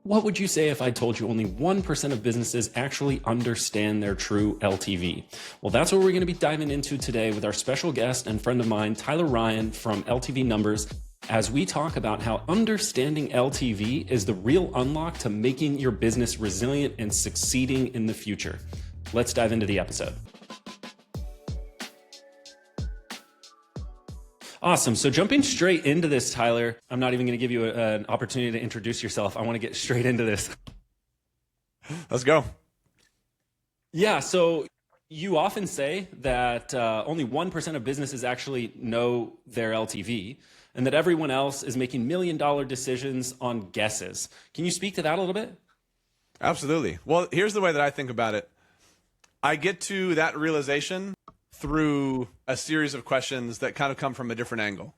What would you say if I told you only 1% of businesses actually understand their true LTV? Well, that's what we're going to be diving into today with our special guest and friend of mine, Tyler Ryan from LTV Numbers, as we talk about how understanding LTV is the real unlock to making your business resilient and succeeding in the future. Let's dive into the episode. Awesome. So jumping straight into this, Tyler, I'm not even going to give you an opportunity to introduce yourself. I want to get straight into this. Let's go. Yeah. So you often say that only 1% of businesses actually know their LTV and that everyone else is making $1 million decisions on guesses. Can you speak to that a little bit? Absolutely. Well, here's the way that I think about it. I get to that realization through a series of questions that kind of come from a different angle.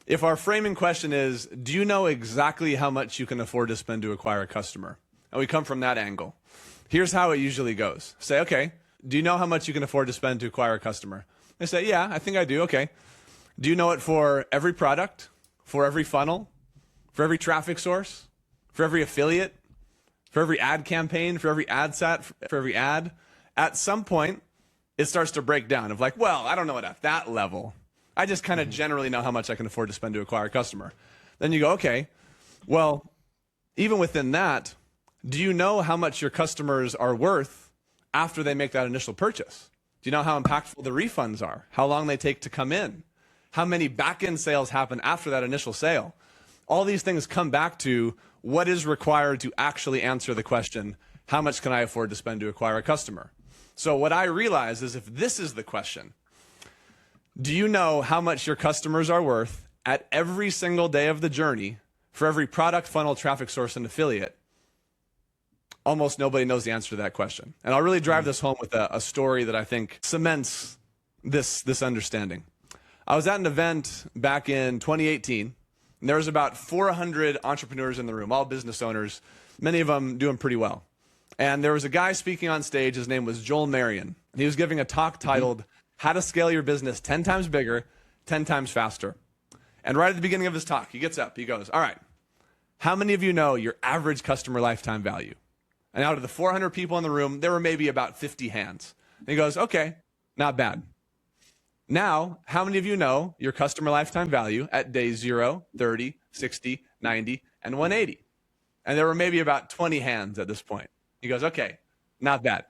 If our framing question is, do you know exactly how much you can afford to spend to acquire a customer? And we come from that angle. Here's how it usually goes. Say, okay, do you know how much you can afford to spend to acquire a customer? They say, yeah, I think I do. Okay. Do you know it for every product, for every funnel, for every traffic source, for every affiliate, for every ad campaign, for every ad set, for every ad? At some point, it starts to break down of like, well, I don't know it at that level. I just kind of generally know how much I can afford to spend to acquire a customer. Then you go, okay, well, even within that, do you know how much your customers are worth after they make that initial purchase? Do you know how impactful the refunds are? How long they take to come in? How many backend sales happen after that initial sale? All these things come back to what is required to actually answer the question, how much can I afford to spend to acquire a customer? So what I realize is if this is the question, do you know how much your customers are worth at every single day of the journey for every product, funnel, traffic source, and affiliate? Almost nobody knows the answer to that question. And I'll really drive this home with a story that I think cements this understanding. I was at an event back in 2018, and there was about 400 entrepreneurs in the room, all business owners, many of them doing pretty well. And there was a guy speaking on stage. His name was Joel Marion. And he was giving a talk titled, How to Scale Your Business 10 Times Bigger, 10 Times Faster. And right at the beginning of his talk, he gets up. He goes, all right, how many of you know your average customer lifetime value? And out of the 400 people in the room, there were maybe about 50 hands. And he goes, okay, not bad. Now, how many of you know your customer lifetime value at day 0, 30, 60, 90, and 180? And there were maybe about 20 hands at this point. He goes, okay, not bad.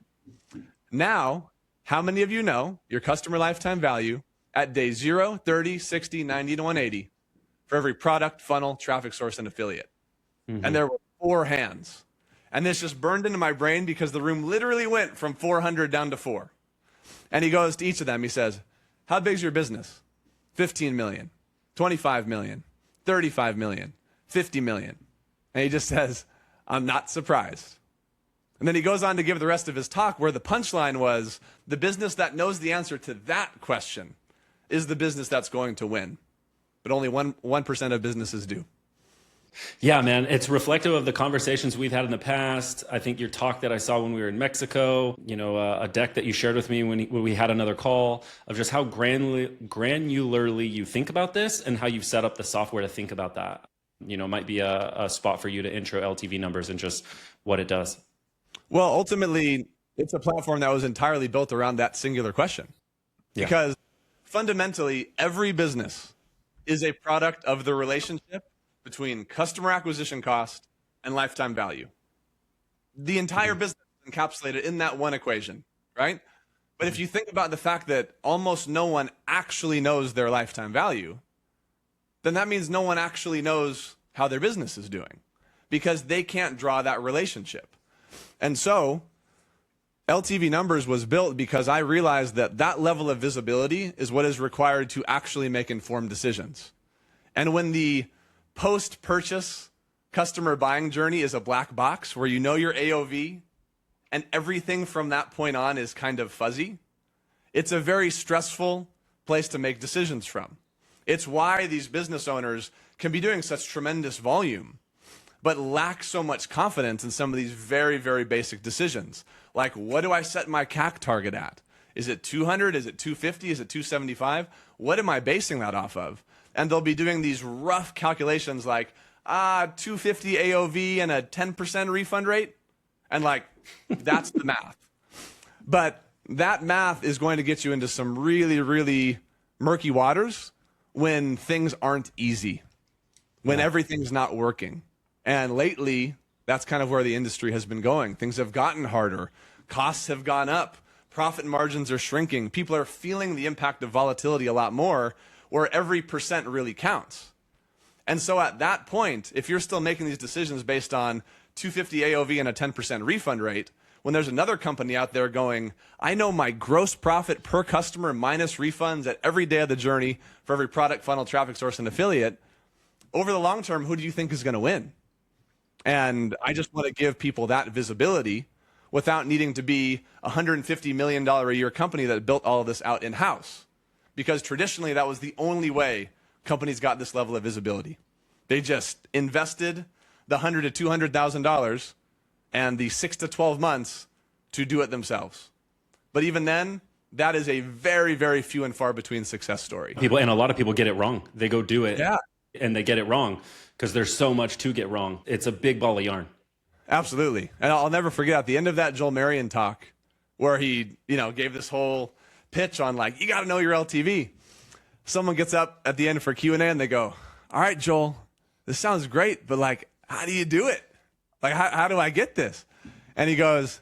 Now, how many of you know your customer lifetime value at day 0, 30, 60, 90, to 180 for every product, funnel, traffic source, and affiliate? And there were 4 hands. And this just burned into my brain because the room literally went from 400 down to 4. And he goes to each of them. He says, how big is your business? 15 million, 25 million, 35 million, 50 million. And he just says, I'm not surprised. And then he goes on to give the rest of his talk where the punchline was, the business that knows the answer to that question is the business that's going to win. But only 1% of businesses do. Yeah, man, it's reflective of the conversations we've had in the past. I think your talk that I saw when we were in Mexico, a deck that you shared with me when we had another call of just how granularly you think about this and how you've set up the software to think about that. Might be a spot for you to intro LTV Numbers and just what it does. Well, ultimately, it's a platform that was entirely built around that singular question. Yeah. Because fundamentally, every business is a product of the relationship between customer acquisition cost and lifetime value. The entire business is encapsulated in that one equation, right? But if you think about the fact that almost no one actually knows their lifetime value, then that means no one actually knows how their business is doing because they can't draw that relationship. And so LTV Numbers was built because I realized that that level of visibility is what is required to actually make informed decisions. And when the post-purchase customer buying journey is a black box where you know your AOV and everything from that point on is kind of fuzzy, it's a very stressful place to make decisions from. It's why these business owners can be doing such tremendous volume but lack so much confidence in some of these very, very basic decisions. Like, what do I set my CAC target at? Is it 200? Is it 250? Is it 275? What am I basing that off of? And they'll be doing these rough calculations like, $250 AOV and a 10% refund rate. And like, that's the math. But that math is going to get you into some really, really murky waters when things aren't easy, when everything's not working. And lately, that's kind of where the industry has been going. Things have gotten harder. Costs have gone up. Profit margins are shrinking. People are feeling the impact of volatility a lot more, where every percent really counts. And so at that point, if you're still making these decisions based on $250 AOV and a 10% refund rate, when there's another company out there going, I know my gross profit per customer minus refunds at every day of the journey for every product, funnel, traffic source, and affiliate, over the long term, who do you think is going to win? And I just want to give people that visibility without needing to be a $150 million a year company that built all of this out in-house. Because traditionally, that was the only way companies got this level of visibility. They just invested the $100,000 to $200,000 and the 6 to 12 months to do it themselves. But even then, that is a very, very few and far between success story. And a lot of people get it wrong. They go do it and they get it wrong because there's so much to get wrong. It's a big ball of yarn. Absolutely. And I'll never forget at the end of that Joel Marion talk where he, gave this whole pitch on like, you got to know your LTV. Someone gets up at the end for Q&A and they go, all right, Joel, this sounds great, but like, how do you do it? Like, how do I get this? And he goes,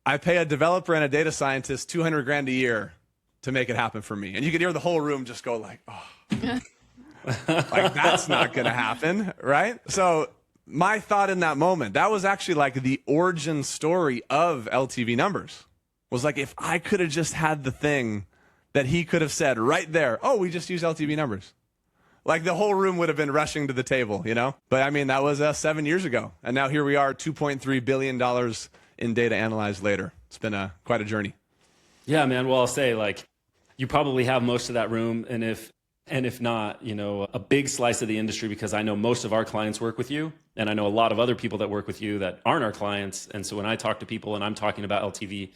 I pay a developer and a data scientist $200,000 a year to make it happen for me. And you could hear the whole room just go like, oh, like that's not going to happen, right? So my thought in that moment, that was actually like the origin story of LTV Numbers, was like, if I could have just had the thing that he could have said right there, oh, we just use LTV Numbers. Like the whole room would have been rushing to the table, But I mean, that was 7 years ago. And now here we are, $2.3 billion in data analyzed later. It's been quite a journey. Yeah, man. Well, I'll say like, you probably have most of that room. And if not, a big slice of the industry, because I know most of our clients work with you. And I know a lot of other people that work with you that aren't our clients. And so when I talk to people and I'm talking about LTV,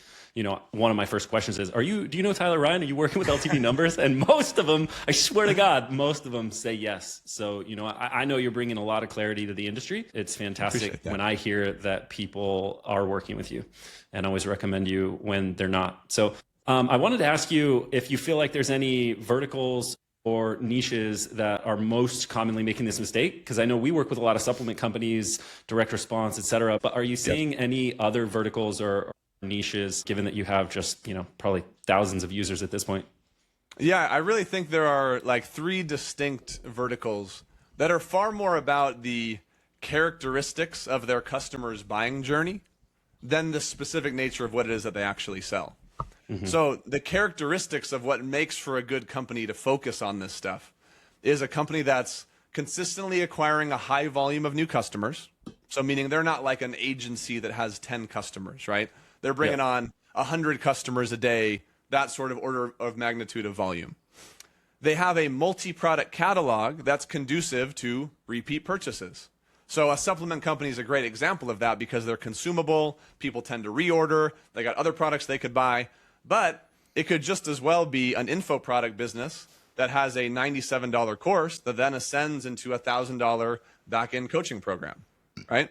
one of my first questions is, do you know Tyler Ryan? Are you working with LTV Numbers? And most of them, I swear to God, most of them say yes. So, I know you're bringing a lot of clarity to the industry. It's fantastic when I hear that people are working with you, and I always recommend you when they're not. So I wanted to ask you if you feel like there's any verticals or niches that are most commonly making this mistake? Because I know we work with a lot of supplement companies, direct response, et cetera. But are you seeing any other verticals or niches, given that you have just, probably thousands of users at this point? Yeah, I really think there are like 3 distinct verticals that are far more about the characteristics of their customers' buying journey than the specific nature of what it is that they actually sell. So the characteristics of what makes for a good company to focus on this stuff is a company that's consistently acquiring a high volume of new customers. So meaning they're not like an agency that has 10 customers, right? They're bringing on 100 customers a day, that sort of order of magnitude of volume. They have a multi-product catalog that's conducive to repeat purchases. So a supplement company is a great example of that because they're consumable, people tend to reorder, they got other products they could buy. But it could just as well be an info product business that has a $97 course that then ascends into a $1,000 backend coaching program, right?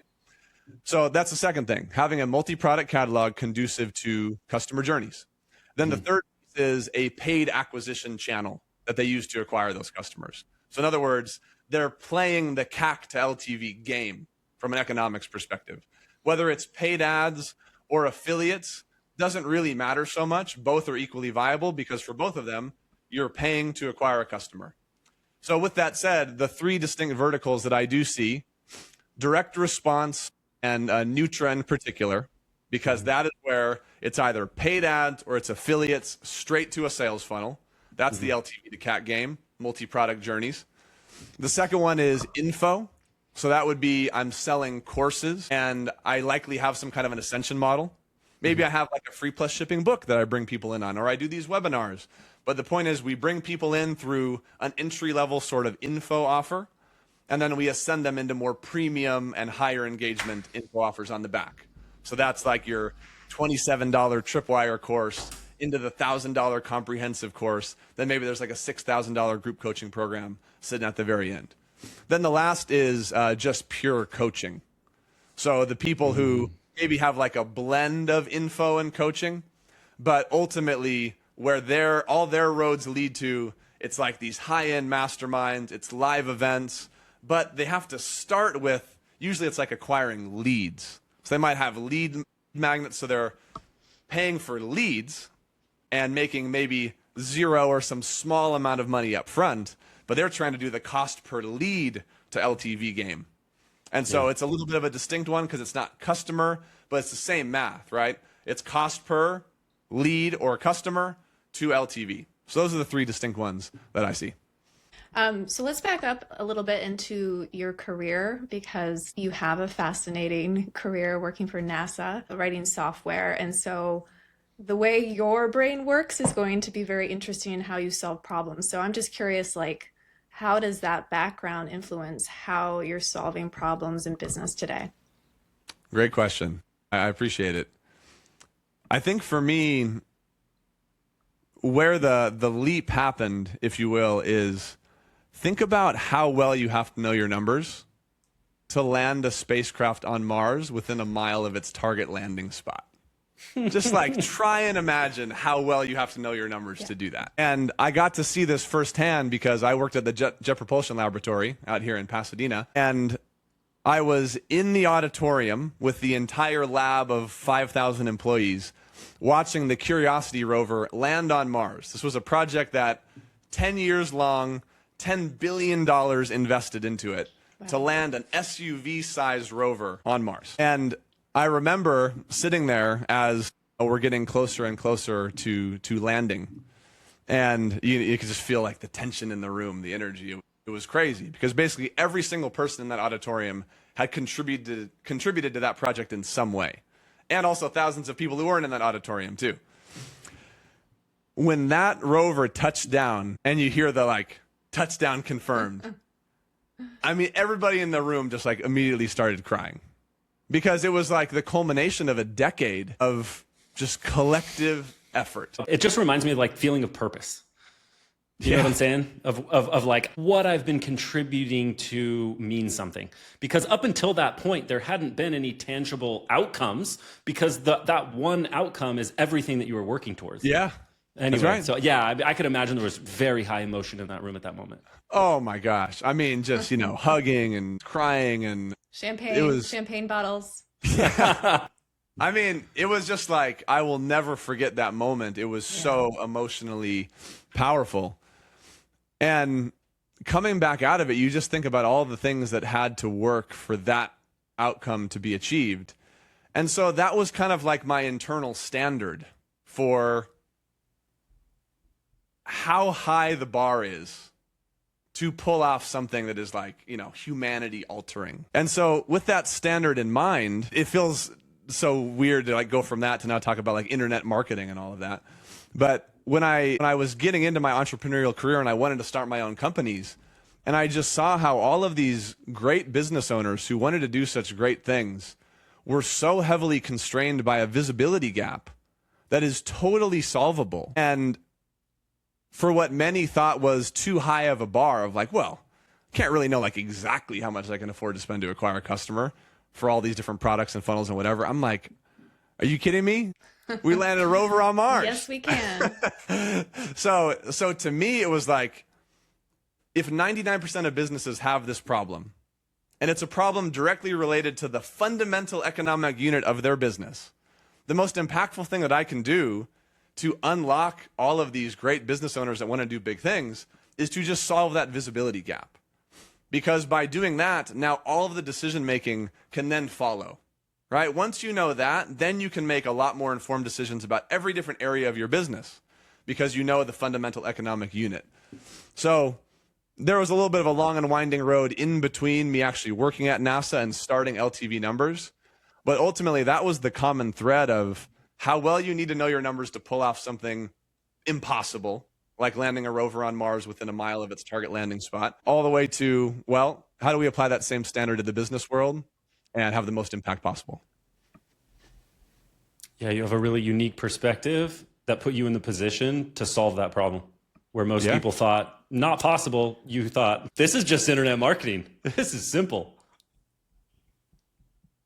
So that's the second thing, having a multi-product catalog conducive to customer journeys. Then the third piece is a paid acquisition channel that they use to acquire those customers. So in other words, they're playing the CAC to LTV game from an economics perspective. Whether it's paid ads or affiliates, doesn't really matter so much. Both are equally viable because for both of them, you're paying to acquire a customer. So with that said, the 3 distinct verticals that I do see, direct response and Nutra in particular, because that is where it's either paid ads or it's affiliates straight to a sales funnel. That's the LTV to CAC game, multi-product journeys. The second one is info. So that would be I'm selling courses and I likely have some kind of an ascension model. Maybe I have like a free plus shipping book that I bring people in on, or I do these webinars. But the point is we bring people in through an entry-level sort of info offer, and then we ascend them into more premium and higher engagement info offers on the back. So that's like your $27 tripwire course into the $1,000 comprehensive course. Then maybe there's like a $6,000 group coaching program sitting at the very end. Then the last is just pure coaching. So the people who maybe have like a blend of info and coaching, but ultimately where all their roads lead to, it's like these high-end masterminds, it's live events, but they have to start with, usually it's like acquiring leads. So they might have lead magnets, so they're paying for leads and making maybe zero or some small amount of money up front, but they're trying to do the cost per lead to LTV game. And so it's a little bit of a distinct one because it's not customer, but it's the same math, right? It's cost per lead or customer to LTV. So those are the three distinct ones that I see. So let's back up a little bit into your career, because you have a fascinating career working for NASA, writing software. And so the way your brain works is going to be very interesting in how you solve problems. So I'm just curious, like, how does that background influence how you're solving problems in business today? Great question. I appreciate it. I think for me, where the leap happened, if you will, is think about how well you have to know your numbers to land a spacecraft on Mars within a mile of its target landing spot. Just like try and imagine how well you have to know your numbers to do that. And I got to see this firsthand because I worked at the Jet Propulsion Laboratory out here in Pasadena. And I was in the auditorium with the entire lab of 5,000 employees watching the Curiosity rover land on Mars. This was a project that 10 years long, $10 billion invested into it to land an SUV-sized rover on Mars. And I remember sitting there as we're getting closer and closer to landing. And you could just feel like the tension in the room, the energy. It was crazy because basically every single person in that auditorium had contributed to that project in some way. And also thousands of people who weren't in that auditorium too. When that rover touched down and you hear the like, touchdown confirmed, I mean, everybody in the room just like immediately started crying. Because it was like the culmination of a decade of just collective effort. It just reminds me of like feeling of purpose. You know what I'm saying? Of like what I've been contributing to mean something. Because up until that point, there hadn't been any tangible outcomes because that one outcome is everything that you were working towards. Yeah. Anyway, that's right. So yeah, I could imagine there was very high emotion in that room at that moment. Oh my gosh. I mean, just, hugging and crying and Champagne bottles. I mean, it was just like, I will never forget that moment. It was so emotionally powerful. And coming back out of it, you just think about all the things that had to work for that outcome to be achieved. And so that was kind of like my internal standard for how high the bar is to pull off something that is like, humanity altering. And so with that standard in mind, it feels so weird to like go from that to now talk about like internet marketing and all of that. But when I was getting into my entrepreneurial career and I wanted to start my own companies, and I just saw how all of these great business owners who wanted to do such great things were so heavily constrained by a visibility gap that is totally solvable. And for what many thought was too high of a bar of like, well, I can't really know like exactly how much I can afford to spend to acquire a customer for all these different products and funnels and whatever. I'm like, are you kidding me? We landed a rover on Mars. Yes, we can. So to me, it was like, if 99% of businesses have this problem, and it's a problem directly related to the fundamental economic unit of their business, the most impactful thing that I can do to unlock all of these great business owners that want to do big things is to just solve that visibility gap. Because by doing that, now all of the decision making can then follow, right? Once you know that, then you can make a lot more informed decisions about every different area of your business because you know the fundamental economic unit. So there was a little bit of a long and winding road in between me actually working at NASA and starting LTV Numbers. But ultimately, that was the common thread of how well you need to know your numbers to pull off something impossible, like landing a rover on Mars within a mile of its target landing spot, all the way to, well, how do we apply that same standard to the business world and have the most impact possible? Yeah, you have a really unique perspective that put you in the position to solve that problem where most people thought, not possible. You thought, this is just internet marketing. This is simple.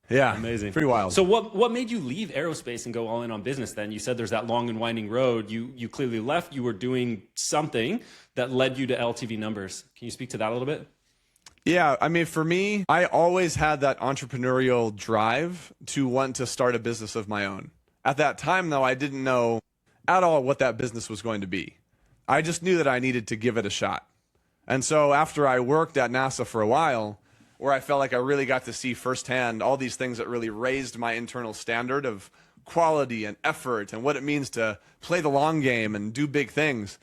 Yeah, amazing. Pretty wild. So what made you leave aerospace and go all in on business then? You said there's that long and winding road. You clearly left. You were doing something that led you to LTV Numbers. Can you speak to that a little bit? Yeah, I mean, for me, I always had that entrepreneurial drive to want to start a business of my own. At that time, though, I didn't know at all what that business was going to be. I just knew that I needed to give it a shot. And so after I worked at NASA for a while, where I felt like I really got to see firsthand all these things that really raised my internal standard of quality and effort and what it means to play the long game and do big things,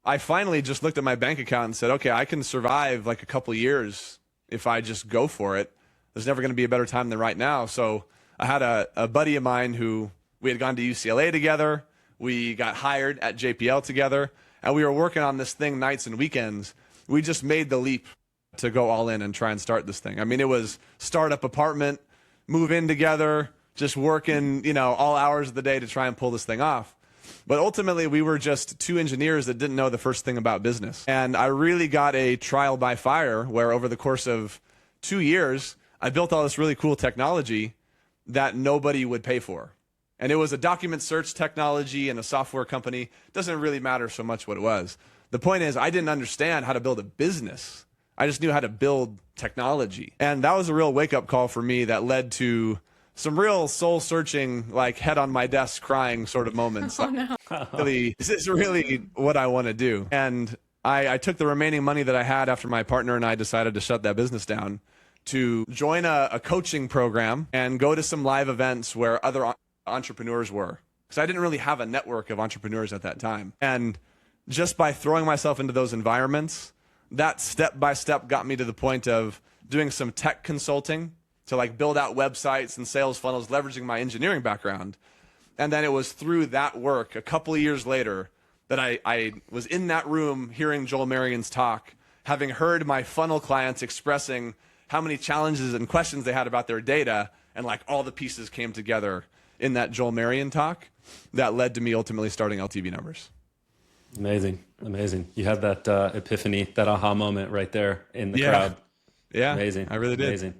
I finally just looked at my bank account and said, okay, I can survive like a couple years if I just go for it. There's never going to be a better time than right now. So I had a buddy of mine who we had gone to UCLA together. We got hired at JPL together, and we were working on this thing nights and weekends. We just made the leap to go all in and try and start this thing. I mean, it was startup apartment, move in together, just working, all hours of the day to try and pull this thing off. But ultimately, we were just two engineers that didn't know the first thing about business. And I really got a trial by fire where over the course of 2 years, I built all this really cool technology that nobody would pay for. And it was a document search technology and a software company. It doesn't really matter so much what it was. The point is, I didn't understand how to build a business. I just knew how to build technology. And that was a real wake-up call for me that led to some real soul-searching, like head on my desk crying sort of moments. Oh, no. Really, is this really what I want to do? And I took the remaining money that I had after my partner and I decided to shut that business down to join a coaching program and go to some live events where other entrepreneurs were. Because I didn't really have a network of entrepreneurs at that time. And just by throwing myself into those environments, that step by step got me to the point of doing some tech consulting to like build out websites and sales funnels, leveraging my engineering background. And then it was through that work a couple of years later that I was in that room hearing Joel Marion's talk, having heard my funnel clients expressing how many challenges and questions they had about their data, and like all the pieces came together in that Joel Marion talk that led to me ultimately starting LTV Numbers. Amazing. Amazing. You had that epiphany, that aha moment right there in the crowd. Yeah. Amazing. I really did. Amazing.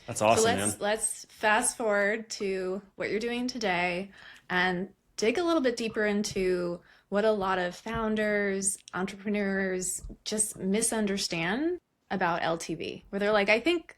That's awesome, man. Let's fast forward to what you're doing today and dig a little bit deeper into what a lot of founders, entrepreneurs just misunderstand about LTV, where they're like, I think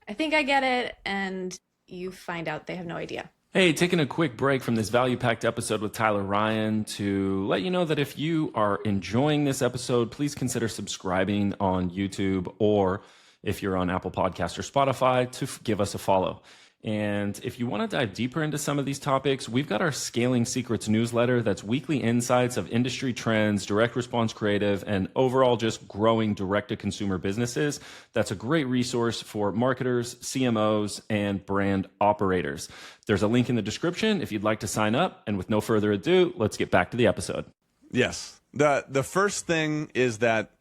I get it, and you find out they have no idea. Hey, taking a quick break from this value-packed episode with Tyler Ryan to let you know that if you are enjoying this episode, please consider subscribing on YouTube, or if you're on Apple Podcasts or Spotify, to give us a follow. And if you want to dive deeper into some of these topics, we've got our Scaling Secrets newsletter that's weekly insights of industry trends, direct response creative, and overall just growing direct-to-consumer businesses. That's a great resource for marketers, CMOs, and brand operators. There's a link in the description if you'd like to sign up. And with no further ado, let's get back to the episode. Yes. The first thing is that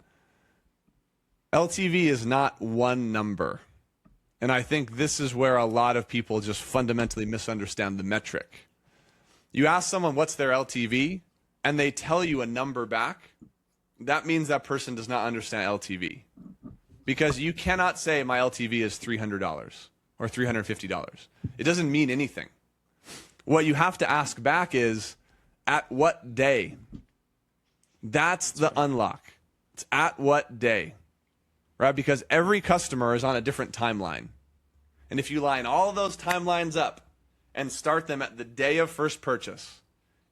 LTV is not one number. And I think this is where a lot of people just fundamentally misunderstand the metric. You ask someone what's their LTV, and they tell you a number back, that means that person does not understand LTV. Because you cannot say my LTV is $300 or $350. It doesn't mean anything. What you have to ask back is, at what day? That's the unlock. It's at what day. Right? Because every customer is on a different timeline. And if you line all those timelines up and start them at the day of first purchase,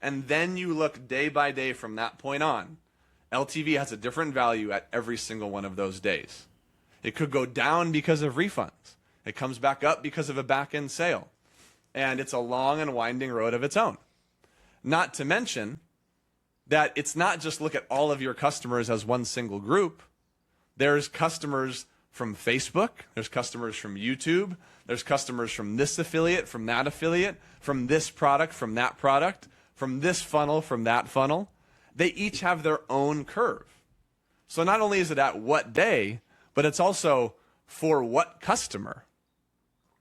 and then you look day by day from that point on, LTV has a different value at every single one of those days. It could go down because of refunds. It comes back up because of a back-end sale. And it's a long and winding road of its own. Not to mention that it's not just look at all of your customers as one single group. There's customers from Facebook, there's customers from YouTube, there's customers from this affiliate, from that affiliate, from this product, from that product, from this funnel, from that funnel. They each have their own curve. So not only is it at what day, but it's also for what customer,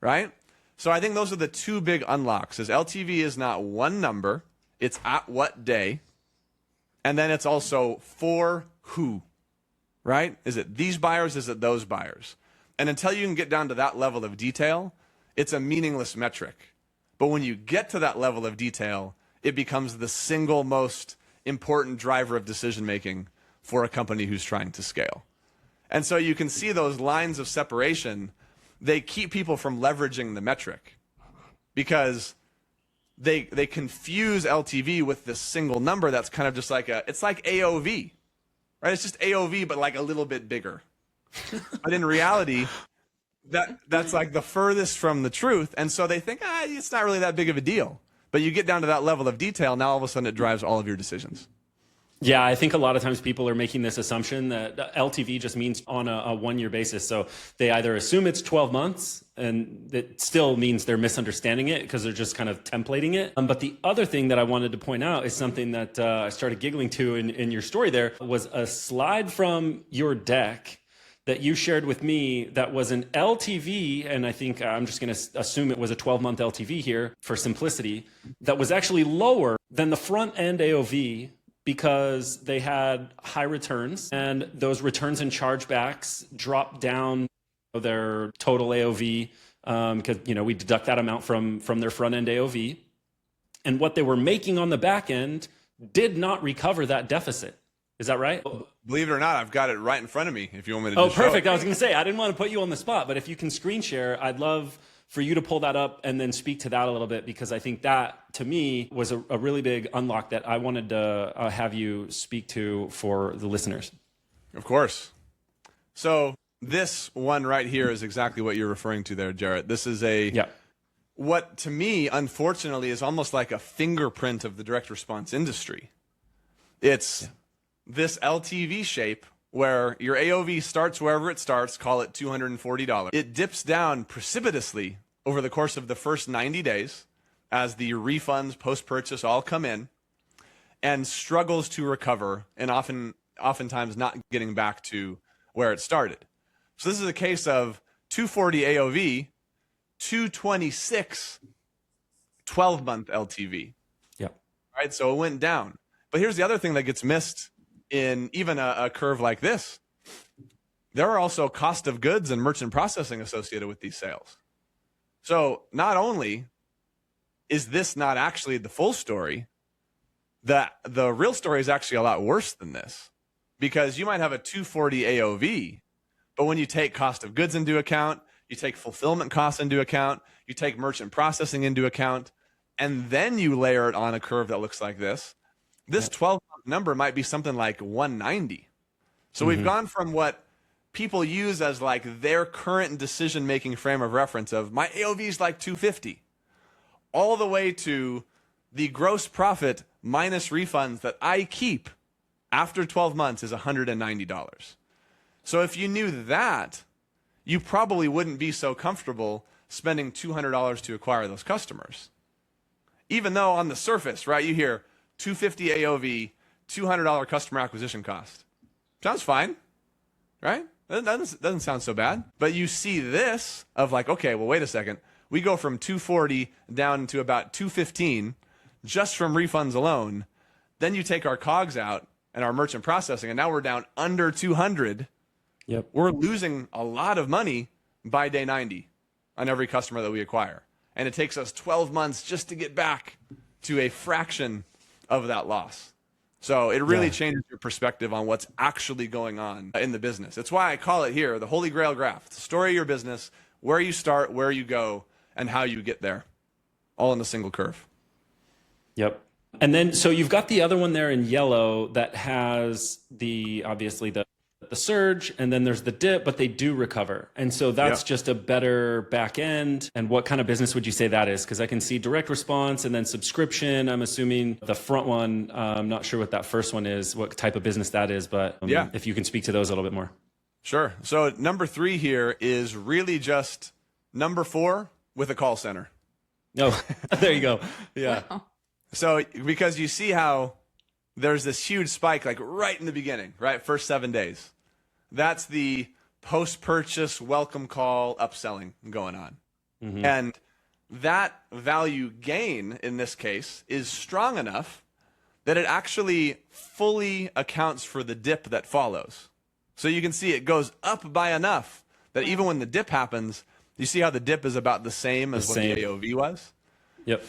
right? So I think those are the two big unlocks, is LTV is not one number, it's at what day, And then it's also for who, right? Is it these buyers? Is it those buyers? And until you can get down to that level of detail, it's a meaningless metric. But when you get to that level of detail, it becomes the single most important driver of decision making for a company who's trying to scale. And so you can see those lines of separation, they keep people from leveraging the metric because they confuse LTV with this single number that's kind of just like it's like AOV, right? It's just AOV, but like a little bit bigger. But in reality, that's like the furthest from the truth. And so they think, it's not really that big of a deal. But you get down to that level of detail, now all of a sudden it drives all of your decisions. Yeah, I think a lot of times people are making this assumption that LTV just means on a one-year basis. So they either assume it's 12 months, and it still means they're misunderstanding it because they're just kind of templating it. But the other thing that I wanted to point out is something that I started giggling to in your story there was a slide from your deck that you shared with me that was an LTV, and I think I'm just going to assume it was a 12-month LTV here for simplicity, that was actually lower than the front-end AOV because they had high returns, and those returns and chargebacks dropped down their total AOV because we deduct that amount from their front-end AOV. And what they were making on the back end did not recover that deficit. Is that right? Believe it or not, I've got it right in front of me if you want me to just perfect. show it. I was going to say, I didn't want to put you on the spot, but if you can screen share, I'd love for you to pull that up and then speak to that a little bit, because I think that, to me, was a really big unlock that I wanted to have you speak to for the listeners. Of course. So this one right here is exactly what you're referring to there, Jarrett. This is what to me, unfortunately, is almost like a fingerprint of the direct response industry. It's this LTV shape where your AOV starts wherever it starts, call it $240. It dips down precipitously over the course of the first 90 days as the refunds post-purchase all come in, and struggles to recover, and oftentimes not getting back to where it started. So this is a case of 240 AOV, 226 12-month LTV. Yep. Right, so it went down. But here's the other thing that gets missed in even a curve like this. There are also cost of goods and merchant processing associated with these sales. So not only is this not actually the full story, the real story is actually a lot worse than this, because you might have a 240 AOV, but when you take cost of goods into account, you take fulfillment costs into account, you take merchant processing into account, and then you layer it on a curve that looks like this 12-month number might be something like 190. So we've gone from what people use as like their current decision-making frame of reference of my AOV is like 250, all the way to the gross profit minus refunds that I keep after 12 months is $190. So if you knew that, you probably wouldn't be so comfortable spending $200 to acquire those customers. Even though on the surface, right, you hear 250 AOV, $200 customer acquisition cost. Sounds fine, right? That doesn't sound so bad. But you see this of like, okay, well, wait a second. We go from 240 down to about 215 just from refunds alone. Then you take our COGS out and our merchant processing, and now we're down under 200. Yep. We're losing a lot of money by day 90 on every customer that we acquire. And it takes us 12 months just to get back to a fraction of that loss. So it really changes your perspective on what's actually going on in the business. It's why I call it here the Holy Grail graph. It's the story of your business, where you start, where you go, and how you get there, all in a single curve. Yep. And then, so you've got the other one there in yellow that has obviously the surge, and then there's the dip, but they do recover. And so that's just a better back end. And what kind of business would you say that is? Because I can see direct response and then subscription. I'm assuming the front one, I'm not sure what that first one is, what type of business that is, but if you can speak to those a little bit more. Sure. So number 3 here is really just number 4 with a call center. Oh, there you go. Yeah. Wow. So because you see how there's this huge spike like right in the beginning, right? First 7 days. That's the post-purchase welcome call upselling going on. And that value gain in this case is strong enough that it actually fully accounts for the dip that follows. So you can see it goes up by enough that even when the dip happens, you see how the dip is about the same as what the AOV was? Yep.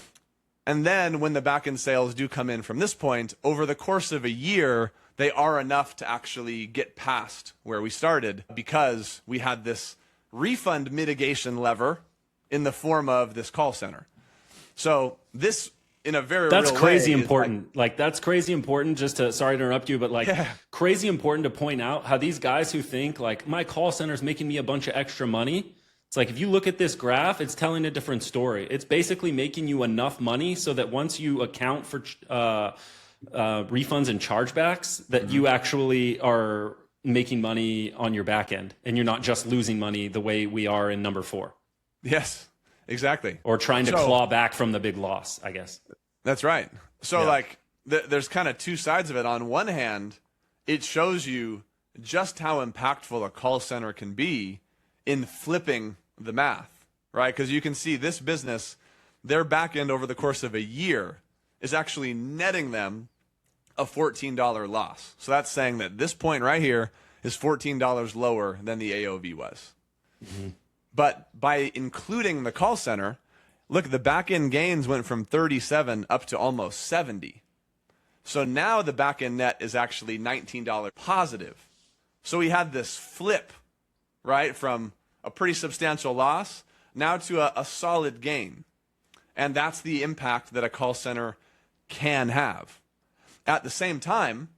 And then when the back-end sales do come in from this point, over the course of a year, they are enough to actually get past where we started because we had this refund mitigation lever in the form of this call center. So this, in a very that's real crazy way, important. Like that's crazy important. Just to, sorry to interrupt you, but like crazy important to point out how these guys who think like my call center is making me a bunch of extra money. It's like if you look at this graph, it's telling a different story. It's basically making you enough money so that once you account for refunds and chargebacks, that you actually are making money on your back end, and you're not just losing money the way we are in number 4. Yes, exactly. Or trying to claw back from the big loss, I guess. That's right. So like there's kind of two sides of it. On one hand, it shows you just how impactful a call center can be in flipping the math, right? Because you can see this business, their back end over the course of a year is actually netting them a $14 loss. So that's saying that this point right here is $14 lower than the AOV was. But by including the call center, look, the back end gains went from 37 up to almost 70. So now the back end net is actually $19 positive. So we had this flip, right, from a pretty substantial loss now to a solid gain. And that's the impact that a call center can have. At the same time,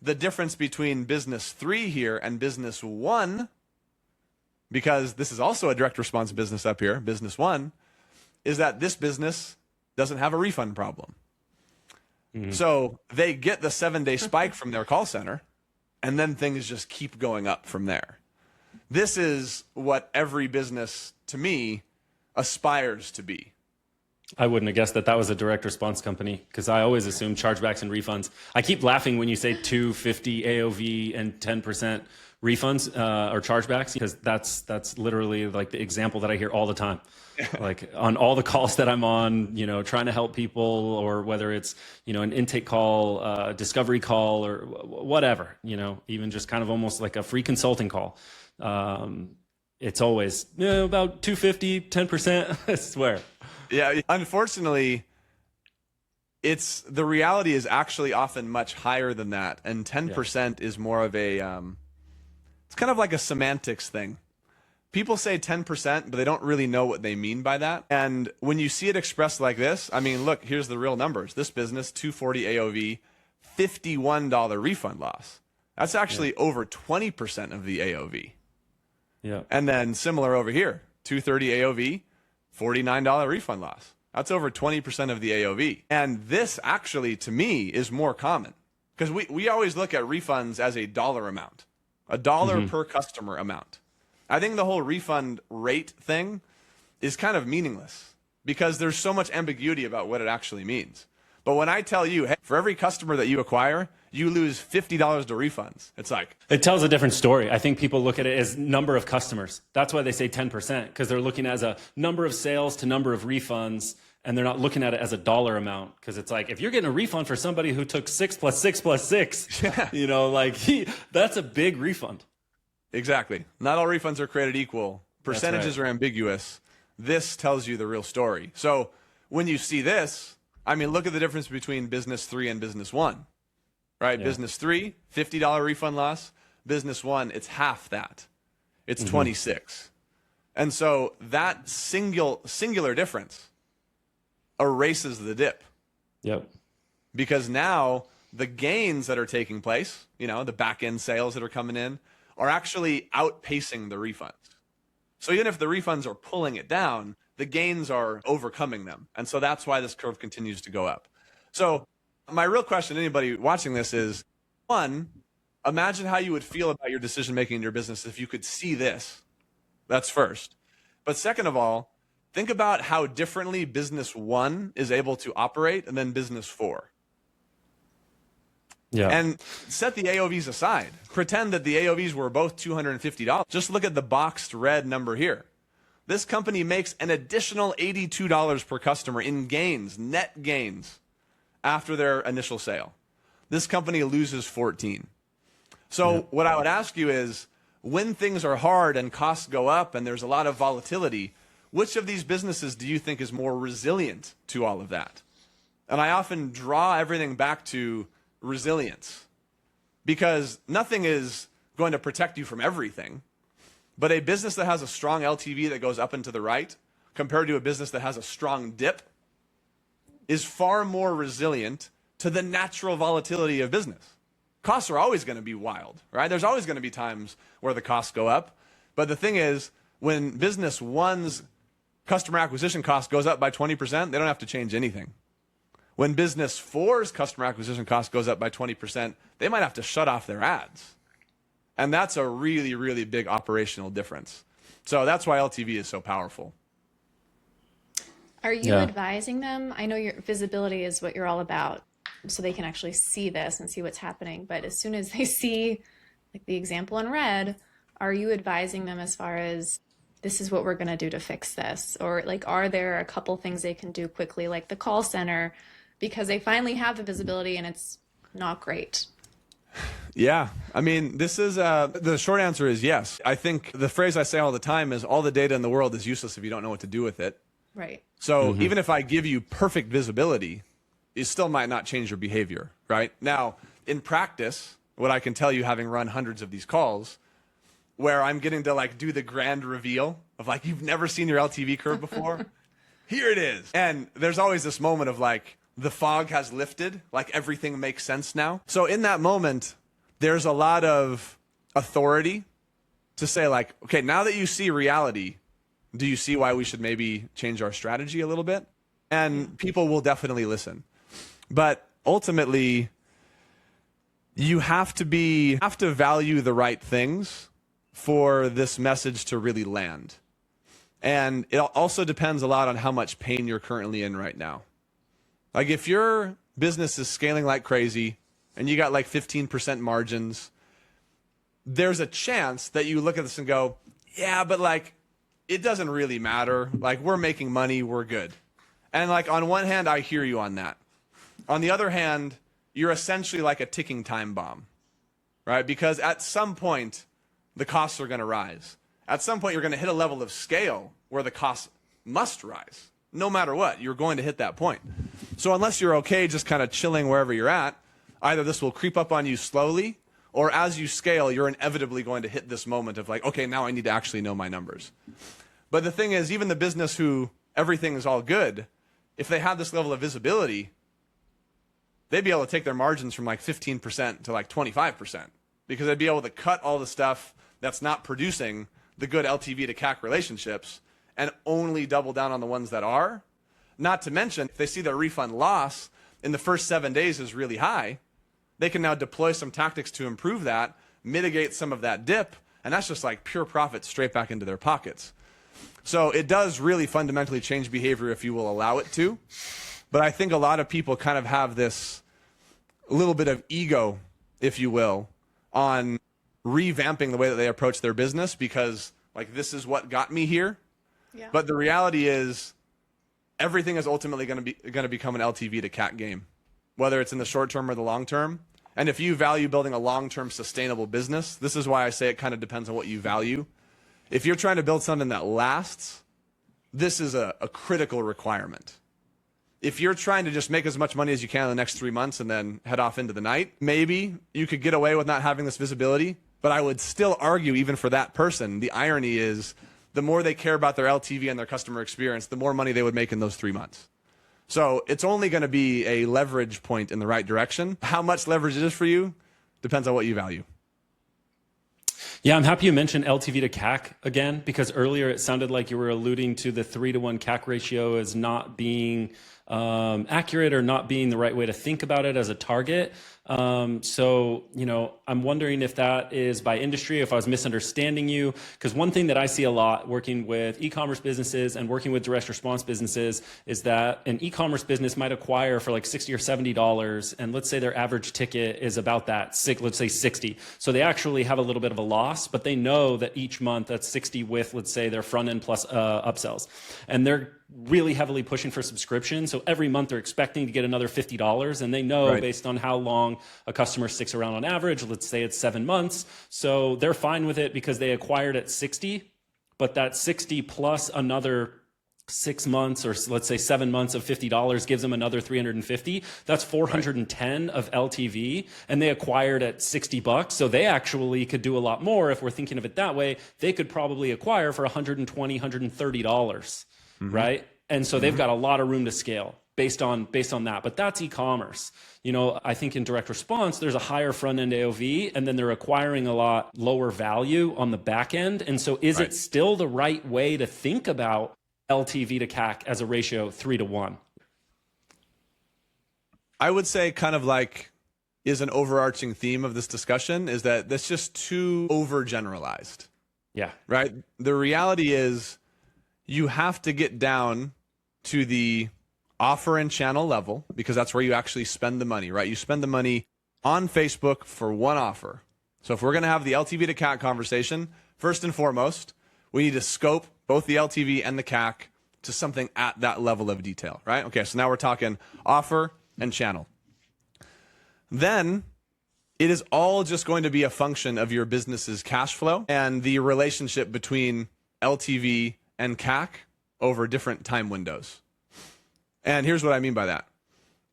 the difference between business 3 here and business 1, because this is also a direct response business up here, business 1, is that this business doesn't have a refund problem. So they get the 7-day spike from their call center, and then things just keep going up from there. This is what every business, to me, aspires to be. I wouldn't have guessed that that was a direct response company because I always assume chargebacks and refunds. I keep laughing when you say 250 AOV and 10% refunds or chargebacks because that's literally like the example that I hear all the time. Like on all the calls that I'm on, you know, trying to help people, or whether it's, you know, an intake call, discovery call, or whatever, you know, even just kind of almost like a free consulting call. It's always about 250, 10%, I swear. Yeah, unfortunately, the reality is actually often much higher than that, and 10% is more of a it's kind of like a semantics thing. People say 10%, but they don't really know what they mean by that. And when you see it expressed like this, I mean, look, here's the real numbers. This business, 240 AOV, $51 refund loss. That's actually over 20% of the AOV. Yeah. And then similar over here, 230 AOV, $49 refund loss. That's over 20% of the AOV. And this actually, to me, is more common because we always look at refunds as a dollar amount, a dollar per customer amount. I think the whole refund rate thing is kind of meaningless because there's so much ambiguity about what it actually means. But when I tell you, hey, for every customer that you acquire, you lose $50 to refunds. It's like, it tells a different story. I think people look at it as number of customers. That's why they say 10%, because they're looking as a number of sales to number of refunds, and they're not looking at it as a dollar amount. Because it's like, if you're getting a refund for somebody who took 6 plus 6 plus 6, you know, like that's a big refund. Exactly. Not all refunds are created equal. Percentages are ambiguous. This tells you the real story. So when you see this, I mean, look at the difference between business 3 and business 1, right? Yeah. Business 3, $50 refund loss. Business 1, it's half that. It's 26. And so that singular difference erases the dip. Yep. Because now the gains that are taking place, you know, the back end sales that are coming in, are actually outpacing the refunds. So even if the refunds are pulling it down, the gains are overcoming them. And so that's why this curve continues to go up. So my real question to anybody watching this is, 1, imagine how you would feel about your decision making in your business if you could see this. That's first. But second of all, think about how differently business 1 is able to operate and then business 4. Yeah. And set the AOVs aside. Pretend that the AOVs were both $250. Just look at the boxed red number here. This company makes an additional $82 per customer in gains, net gains, after their initial sale. this company loses 14. So what I would ask you is, when things are hard and costs go up and there's a lot of volatility, which of these businesses do you think is more resilient to all of that? And I often draw everything back to resilience, because nothing is going to protect you from everything. But a business that has a strong LTV that goes up and to the right, compared to a business that has a strong dip, is far more resilient to the natural volatility of business. Costs are always going to be wild, right? There's always going to be times where the costs go up. But the thing is, when business one's customer acquisition cost goes up by 20%, they don't have to change anything. When business four's customer acquisition cost goes up by 20%, they might have to shut off their ads. And that's a really, really big operational difference. So that's why LTV is so powerful. Are you advising them? I know your visibility is what you're all about, so they can actually see this and see what's happening. But as soon as they see, like the example in red, are you advising them as far as, this is what we're going to do to fix this? Or like, are there a couple things they can do quickly, like the call center, because they finally have the visibility and it's not great? Yeah. I mean, this is, the short answer is yes. I think the phrase I say all the time is, all the data in the world is useless if you don't know what to do with it. Right. So even if I give you perfect visibility, it still might not change your behavior, right? Now, in practice, what I can tell you, having run hundreds of these calls, where I'm getting to like do the grand reveal of like, you've never seen your LTV curve before. Here it is. And there's always this moment of like, the fog has lifted, like everything makes sense now. So in that moment, there's a lot of authority to say like, okay, now that you see reality, do you see why we should maybe change our strategy a little bit? And people will definitely listen. But ultimately, you have to value the right things for this message to really land. And it also depends a lot on how much pain you're currently in right now. Like if your business is scaling like crazy and you got like 15% margins, there's a chance that you look at this and go, yeah, but like, it doesn't really matter. Like, we're making money, we're good. And like, on one hand, I hear you on that. On the other hand, you're essentially like a ticking time bomb, right? Because at some point, the costs are going to rise. At some point, you're going to hit a level of scale where the costs must rise. No matter what, you're going to hit that point. So unless you're okay just kind of chilling wherever you're at, either this will creep up on you slowly, or as you scale, you're inevitably going to hit this moment of like, okay, now I need to actually know my numbers. But the thing is, even the business who everything is all good, if they have this level of visibility, they'd be able to take their margins from like 15% to like 25%, because they'd be able to cut all the stuff that's not producing the good LTV to CAC relationships and only double down on the ones that are. Not to mention, if they see their refund loss in the first 7 days is really high, they can now deploy some tactics to improve that, mitigate some of that dip, and that's just like pure profit straight back into their pockets. So it does really fundamentally change behavior if you will allow it to. But I think a lot of people kind of have this little bit of ego, if you will, on revamping the way that they approach their business, because like, this is what got me here. Yeah. But the reality is, everything is ultimately going to become an LTV to CAC game, whether it's in the short term or the long term. And if you value building a long-term sustainable business, this is why I say it kind of depends on what you value. If you're trying to build something that lasts, this is a critical requirement. If you're trying to just make as much money as you can in the next 3 months and then head off into the night, maybe you could get away with not having this visibility. But I would still argue, even for that person, the irony is, the more they care about their LTV and their customer experience, the more money they would make in those 3 months. So it's only going to be a leverage point in the right direction. How much leverage it is for you depends on what you value. Yeah, I'm happy you mentioned LTV to CAC again, because earlier it sounded like you were alluding to the 3-to-1 CAC ratio as not being accurate or not being the right way to think about it as a target. So, I'm wondering if that is by industry, if I was misunderstanding you, because one thing that I see a lot working with e-commerce businesses and working with direct response businesses is that an e-commerce business might acquire for like $60 or $70. And let's say their average ticket is about that, let's say 60. So they actually have a little bit of a loss, but they know that each month that's 60 with, let's say, their front end plus upsells. And they're really heavily pushing for subscription. So every month they're expecting to get another $50, and they know based on how long a customer sticks around on average, let's say it's 7 months. So they're fine with it because they acquired at 60, but that 60 plus another 6 months, or let's say 7 months of $50 gives them another 350. That's 410 of LTV, and they acquired at $60. So they actually could do a lot more. If we're thinking of it that way, they could probably acquire for $120, $130, right? And so they've got a lot of room to scale based on that. But that's e-commerce. You know, I think in direct response, there's a higher front end AOV, and then they're acquiring a lot lower value on the back end. And so is it still the right way to think about LTV to CAC as a ratio 3 to 1? I would say kind of like is an overarching theme of this discussion is that that's just too overgeneralized. Yeah. Right? The reality is you have to get down to the offer and channel level because that's where you actually spend the money, right? You spend the money on Facebook for one offer. So if we're going to have the LTV to CAC conversation, first and foremost, we need to scope both the LTV and the CAC to something at that level of detail, right? Okay, so now we're talking offer and channel. Then it is all just going to be a function of your business's cash flow and the relationship between LTV and CAC over different time windows. And here's what I mean by that.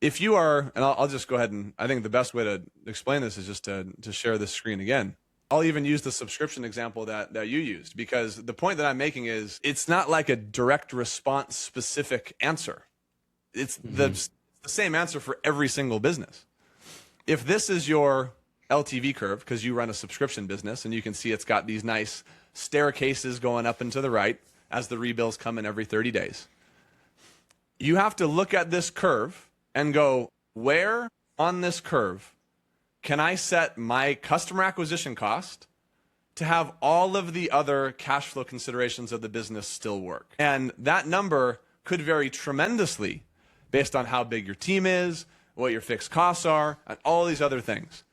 If you are, and I'll just go ahead and I think the best way to explain this is just to share this screen again. I'll even use the subscription example that you used because the point that I'm making is it's not like a direct response specific answer. It's the same answer for every single business. If this is your LTV curve, because you run a subscription business and you can see it's got these nice staircases going up and to the right as the rebills come in every 30 days. You have to look at this curve and go, where on this curve can I set my customer acquisition cost to have all of the other cash flow considerations of the business still work? And that number could vary tremendously based on how big your team is, what your fixed costs are, and all these other things.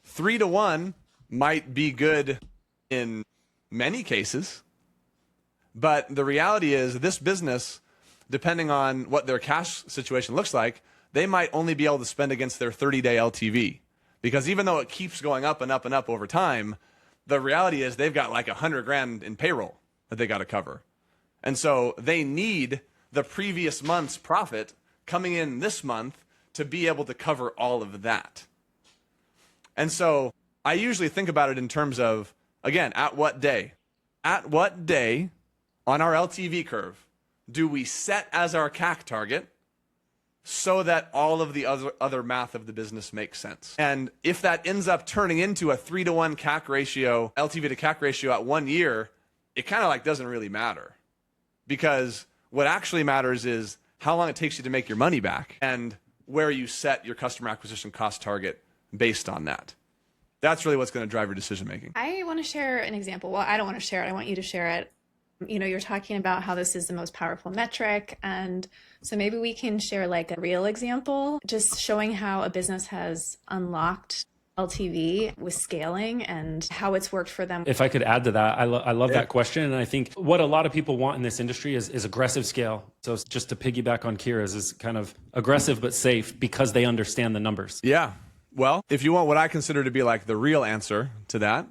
3 to 1 might be good in many cases, but the reality is this business, depending on what their cash situation looks like, they might only be able to spend against their 30-day LTV. Because even though it keeps going up and up and up over time, the reality is they've got like $100,000 in payroll that they got to cover. And so they need the previous month's profit coming in this month to be able to cover all of that. And so I usually think about it in terms of, again, at what day? At what day on our LTV curve do we set as our CAC target so that all of the other math of the business makes sense? And if that ends up turning into a 3 to 1 CAC ratio, LTV to CAC ratio at 1 year, it kind of like doesn't really matter. Because what actually matters is how long it takes you to make your money back and where you set your customer acquisition cost target based on that. That's really what's going to drive your decision making. I want to share an example. Well, I don't want to share it. I want you to share it. You know, you're talking about how this is the most powerful metric. And so maybe we can share like a real example, just showing how a business has unlocked LTV with scaling and how it's worked for them. If I could add to that, I love that question. And I think what a lot of people want in this industry is aggressive scale. So just to piggyback on Kira's is kind of aggressive but safe because they understand the numbers. Yeah. Well, if you want what I consider to be like the real answer to that,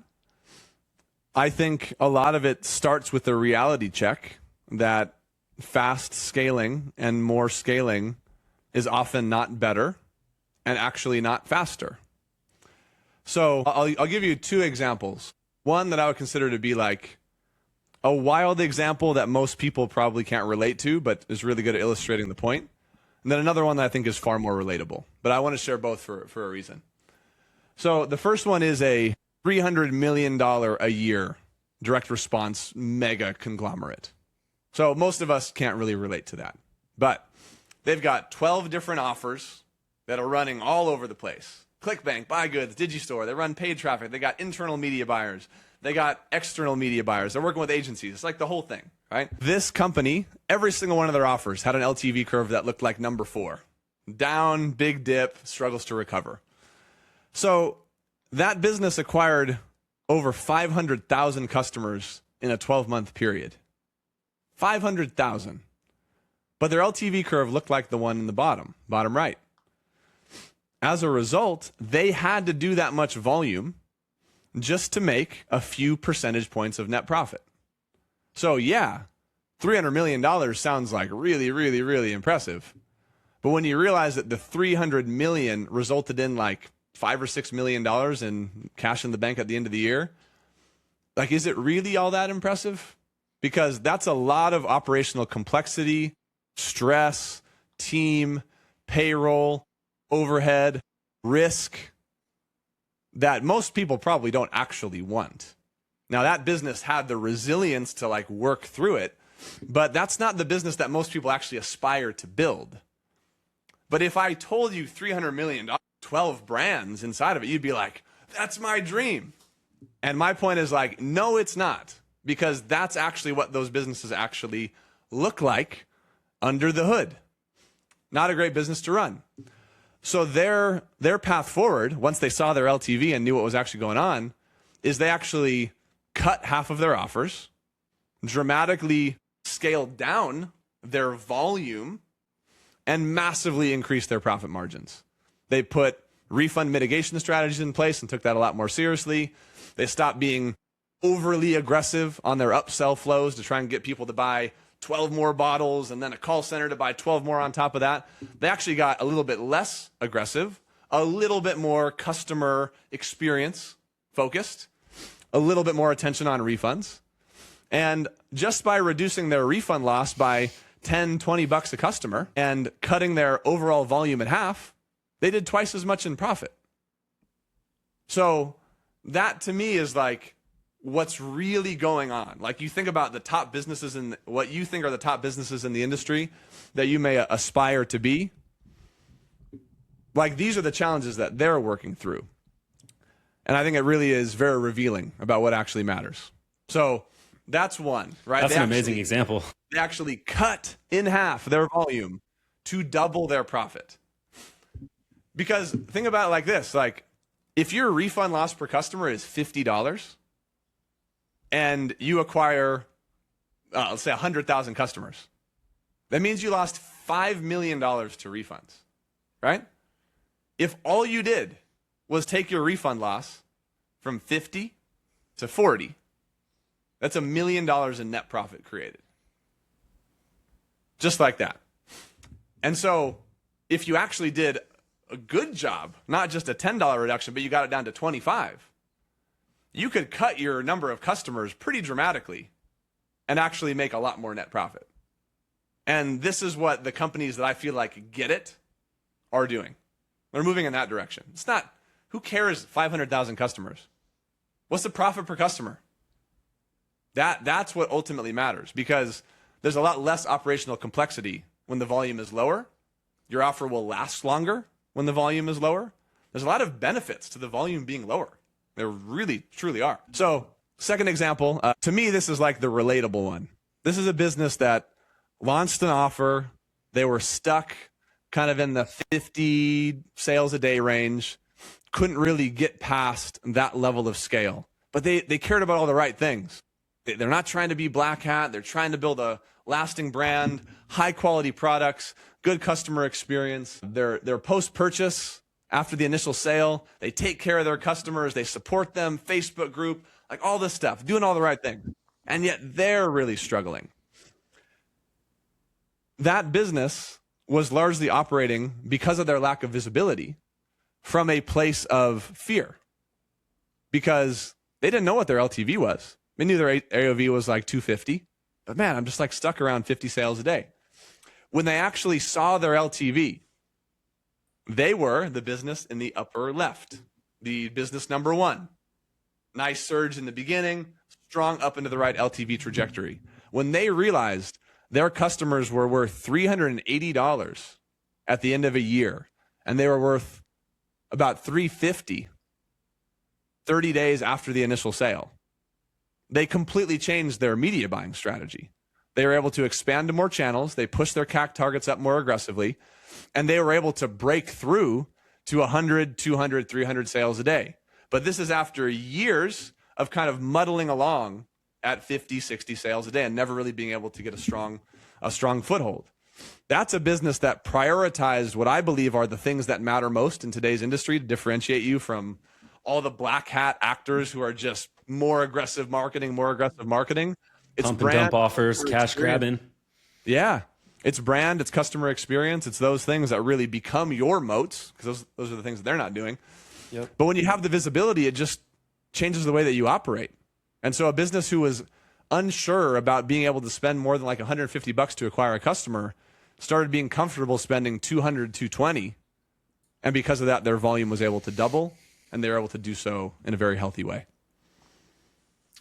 I think a lot of it starts with the reality check that fast scaling and more scaling is often not better and actually not faster. So I'll give you 2 examples. One that I would consider to be like a wild example that most people probably can't relate to, but is really good at illustrating the point. And then another one that I think is far more relatable. But I want to share both for a reason. So the first one is a $300 million a year direct response mega conglomerate. So most of us can't really relate to that. But they've got 12 different offers that are running all over the place. ClickBank, Buy Goods, Digistore, they run paid traffic. They got internal media buyers. They got external media buyers. They're working with agencies. It's like the whole thing, right? This company, every single one of their offers had an LTV curve that looked like number 4. Down, big dip, struggles to recover. So that business acquired over 500,000 customers in a 12-month period. 500,000. but their LTV curve looked like the one in the bottom right. As a result, they had to do that much volume just to make a few percentage points of net profit. So yeah, $300 million sounds like really, really, really impressive. But when you realize that the 300 million resulted in like $5 or $6 million in cash in the bank at the end of the year, like, is it really all that impressive? Because that's a lot of operational complexity, stress, team, payroll, overhead, risk that most people probably don't actually want. Now, that business had the resilience to like work through it, but that's not the business that most people actually aspire to build. But if I told you 300 million, 12 brands inside of it, you'd be like, that's my dream. And my point is like, no, it's not, because that's actually what those businesses actually look like under the hood. Not a great business to run. So their path forward, once they saw their LTV and knew what was actually going on, is they actually cut half of their offers, dramatically scaled down their volume, and massively increased their profit margins. They put refund mitigation strategies in place and took that a lot more seriously. They stopped being overly aggressive on their upsell flows to try and get people to buy 12 more bottles and then a call center to buy 12 more on top of that. They actually got a little bit less aggressive, a little bit more customer experience focused, a little bit more attention on refunds. And just by reducing their refund loss by 10, 20 bucks a customer and cutting their overall volume in half, they did twice as much in profit. So that to me is like what's really going on. Like, you think about the top businesses and what you think are the top businesses in the industry that you may aspire to be. Like, these are the challenges that they're working through. And I think it really is very revealing about what actually matters. So that's one, right? That's an amazing example. They actually cut in half their volume to double their profit. Because think about it like this, like, if your refund loss per customer is $50 and you acquire, let's say 100,000 customers, that means you lost $5 million to refunds, right? If all you did was take your refund loss from 50 to 40, that's $1 million in net profit created. Just like that. And so if you actually did a good job, not just a $10 reduction, but you got it down to 25, you could cut your number of customers pretty dramatically and actually make a lot more net profit. And this is what the companies that I feel like get it are doing. They're moving in that direction. It's not, who cares 500,000 customers? What's the profit per customer? That's what ultimately matters, because there's a lot less operational complexity when the volume is lower. Your offer will last longer when the volume is lower. There's a lot of benefits to the volume being lower. There really, truly are. So, second example, to me, this is like the relatable one. This is a business that launched an offer. They were stuck kind of in the 50 sales a day range, couldn't really get past that level of scale. But they cared about all the right things. They're not trying to be black hat. They're trying to build a lasting brand, high quality products, good customer experience. They're post-purchase, after the initial sale, they take care of their customers, they support them, Facebook group, like all this stuff, doing all the right things. And yet they're really struggling. That business was largely operating, because of their lack of visibility, from a place of fear, because they didn't know what their LTV was. They knew their AOV was like 250, but man, I'm just like stuck around 50 sales a day. When they actually saw their LTV, they were the business in the upper left, the business number one. Nice surge in the beginning, strong up into the right LTV trajectory. When they realized their customers were worth $380 at the end of a year, and they were worth about $350 30 days after the initial sale, they completely changed their media buying strategy. They were able to expand to more channels. They pushed their CAC targets up more aggressively, and they were able to break through to 100, 200, 300 sales a day. But this is after years of kind of muddling along at 50, 60 sales a day and never really being able to get a strong foothold. That's a business that prioritized what I believe are the things that matter most in today's industry to differentiate you from all the black hat actors who are just more aggressive marketing. It's Pump and dump offers, cash grabbing. Yeah. It's brand, it's customer experience, it's those things that really become your moats, because those are the things that they're not doing. Yep. But when you have the visibility, it just changes the way that you operate. And so a business who was unsure about being able to spend more than like $150 to acquire a customer started being comfortable spending $200, $220. And because of that, their volume was able to double, and they were able to do so in a very healthy way.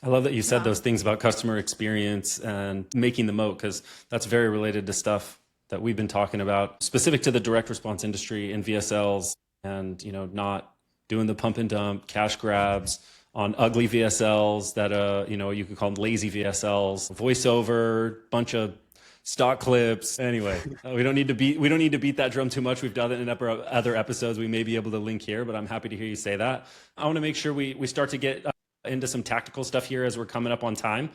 I love that you said those things about customer experience and making the moat, because that's very related to stuff that we've been talking about specific to the direct response industry and VSLs, and, you know, not doing the pump and dump cash grabs on ugly VSLs that, you know, you could call them lazy VSLs, voiceover, bunch of stock clips. Anyway, we don't need to beat that drum too much. We've done it in other episodes. We may be able to link here, but I'm happy to hear you say that. I want to make sure we start to get into some tactical stuff here as we're coming up on time.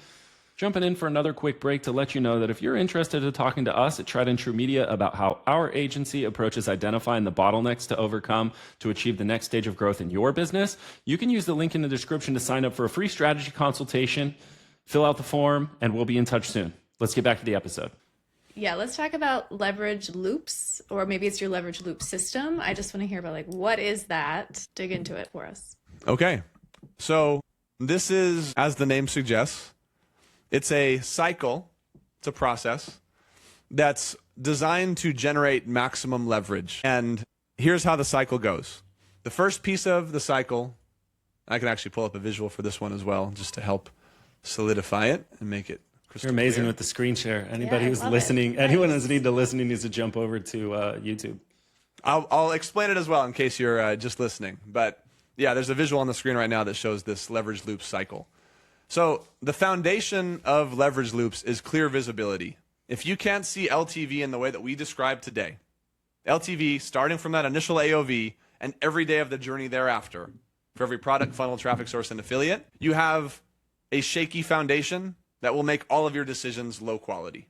Jumping in for another quick break to let you know that if you're interested in talking to us at Tried and True Media about how our agency approaches identifying the bottlenecks to overcome to achieve the next stage of growth in your business, you can use the link in the description to sign up for a free strategy consultation, fill out the form, and we'll be in touch soon. Let's get back to the episode. Yeah, let's talk about leverage loops, or maybe it's your leverage loop system. I just want to hear about, like, what is that? Dig into it for us. Okay. So this is, as the name suggests, it's a cycle, it's a process that's designed to generate maximum leverage. And here's how the cycle goes. The first piece of the cycle, I can actually pull up a visual for this one as well, just to help solidify it and make it crystal You're amazing clear. with the screen share. Anybody Yeah, who's love listening, it. anyone Nice. who's need to listen needs to jump over to YouTube. I'll explain it as well in case you're just listening. But yeah, there's a visual on the screen right now that shows this leverage loop cycle. So the foundation of leverage loops is clear visibility. If you can't see LTV in the way that we described today, LTV starting from that initial AOV and every day of the journey thereafter, for every product, funnel, traffic source, and affiliate, you have a shaky foundation that will make all of your decisions low quality.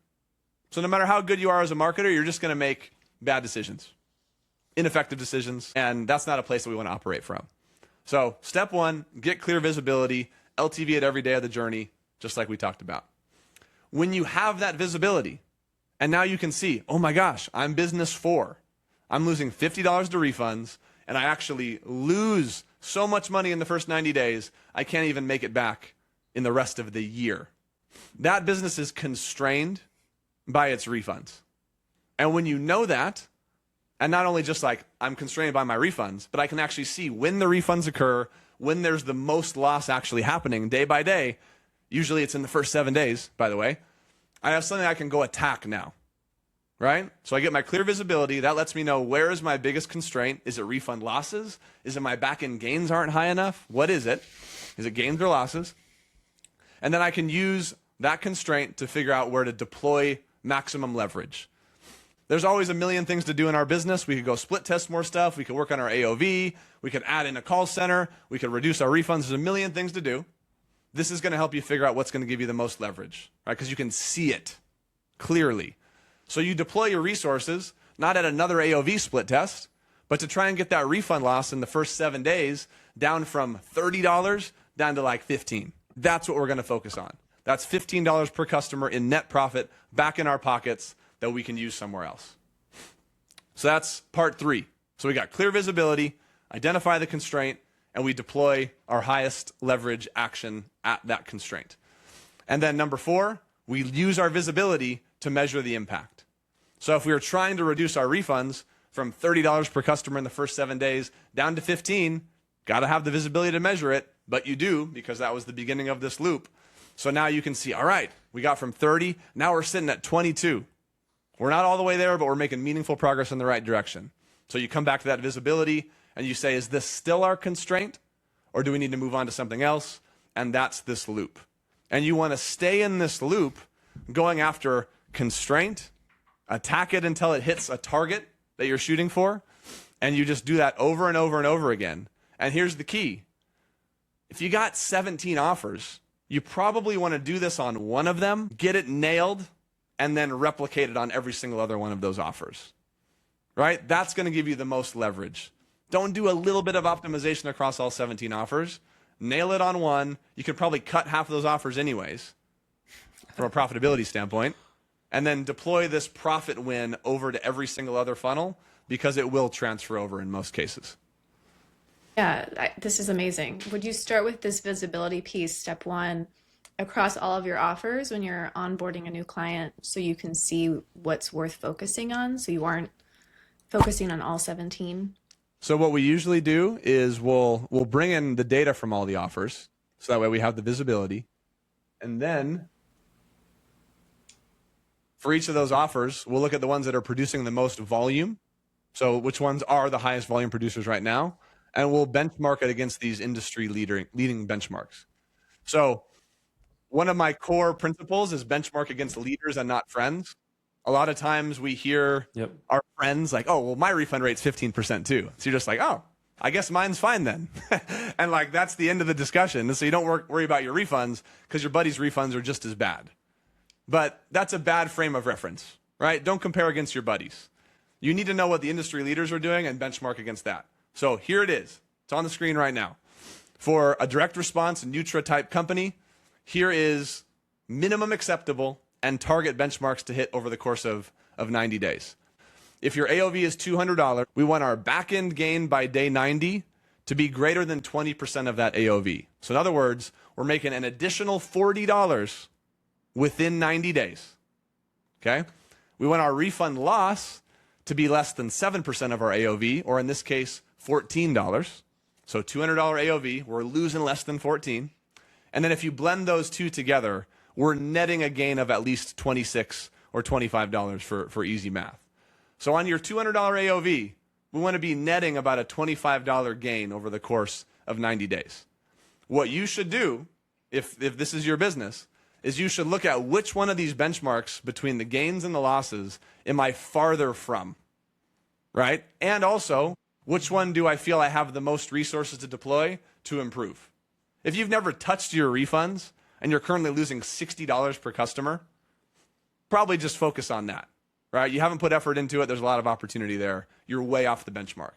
So no matter how good you are as a marketer, you're just going to make bad decisions, ineffective decisions, and that's not a place that we want to operate from. So step one, get clear visibility, LTV at every day of the journey, just like we talked about. When you have that visibility, and now you can see, oh my gosh, I'm business 4. I'm losing $50 to refunds, and I actually lose so much money in the first 90 days, I can't even make it back in the rest of the year. That business is constrained by its refunds. And when you know that, and not only just like I'm constrained by my refunds, but I can actually see when the refunds occur, when there's the most loss actually happening day by day. Usually it's in the first 7 days, by the way. I have something I can go attack now, right? So I get my clear visibility. That lets me know, where is my biggest constraint? Is it refund losses? Is it my backend gains aren't high enough? What is it? Is it gains or losses? And then I can use that constraint to figure out where to deploy maximum leverage. There's always a million things to do in our business. We could go split test more stuff. We could work on our AOV. We could add in a call center. We could reduce our refunds. There's a million things to do. This is going to help you figure out what's going to give you the most leverage, right? Because you can see it clearly. So you deploy your resources, not at another AOV split test, but to try and get that refund loss in the first 7 days down from $30 down to like $15. That's what we're going to focus on. That's $15 per customer in net profit back in our pockets that we can use somewhere else. So that's part 3. So we got clear visibility, identify the constraint, and we deploy our highest leverage action at that constraint. And then number 4, we use our visibility to measure the impact. So if we were trying to reduce our refunds from $30 per customer in the first 7 days down to $15, got to have the visibility to measure it, but you do, because that was the beginning of this loop. So now you can see, all right, we got from 30, now we're sitting at 22. We're not all the way there, but we're making meaningful progress in the right direction. So you come back to that visibility and you say, is this still our constraint, or do we need to move on to something else? And that's this loop. And you want to stay in this loop going after constraint, attack it until it hits a target that you're shooting for, and you just do that over and over and over again. And here's the key. If you got 17 offers, you probably want to do this on one of them, get it nailed, and then replicate it on every single other one of those offers, right? That's going to give you the most leverage. Don't do a little bit of optimization across all 17 offers. Nail it on one. You could probably cut half of those offers anyways from a profitability standpoint, and then deploy this profit win over to every single other funnel, because it will transfer over in most cases. Yeah, this is amazing. Would you start with this visibility piece, step one, across all of your offers when you're onboarding a new client, so you can see what's worth focusing on, so you aren't focusing on all 17? So what we usually do is we'll bring in the data from all the offers, so that way we have the visibility. And then for each of those offers, we'll look at the ones that are producing the most volume. So which ones are the highest volume producers right now? And we'll benchmark it against these industry leading benchmarks. So one of my core principles is benchmark against leaders and not friends. A lot of times we hear our friends like, oh, well, my refund rate's 15% too. So you're just like, oh, I guess mine's fine then. And like, that's the end of the discussion. And so you don't worry about your refunds, because your buddy's refunds are just as bad. But that's a bad frame of reference, right? Don't compare against your buddies. You need to know what the industry leaders are doing and benchmark against that. So here it is. It's on the screen right now. For a direct response Nutra type company, here is minimum acceptable and target benchmarks to hit over the course of 90 days. If your AOV is $200, we want our backend gain by day 90 to be greater than 20% of that AOV. So in other words, we're making an additional $40 within 90 days. Okay? We want our refund loss to be less than 7% of our AOV, or in this case, $14. So $200 AOV, we're losing less than 14. And then if you blend those two together, we're netting a gain of at least $26 or $25 for easy math. So on your $200 AOV, we want to be netting about a $25 gain over the course of 90 days. What you should do, if this is your business, is you should look at which one of these benchmarks between the gains and the losses am I farther from, right? And also, which one do I feel I have the most resources to deploy to improve? If you've never touched your refunds and you're currently losing $60 per customer, probably just focus on that, right? You haven't put effort into it. There's a lot of opportunity there. You're way off the benchmark.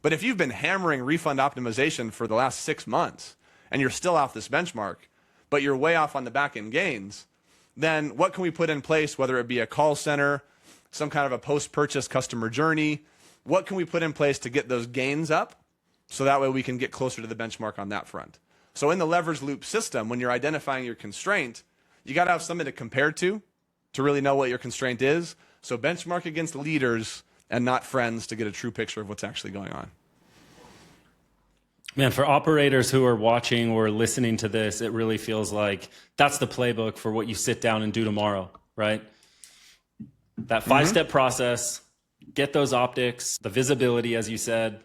But if you've been hammering refund optimization for the last 6 months and you're still off this benchmark, but you're way off on the back-end gains, then what can we put in place, whether it be a call center, some kind of a post-purchase customer journey? What can we put in place to get those gains up so that way we can get closer to the benchmark on that front? So in the leverage loop system, when you're identifying your constraint, you got to have something to compare to really know what your constraint is. So benchmark against leaders and not friends to get a true picture of what's actually going on. Man, for operators who are watching or listening to this, it really feels like that's the playbook for what you sit down and do tomorrow, right? That 5-step process, get those optics, the visibility, as you said,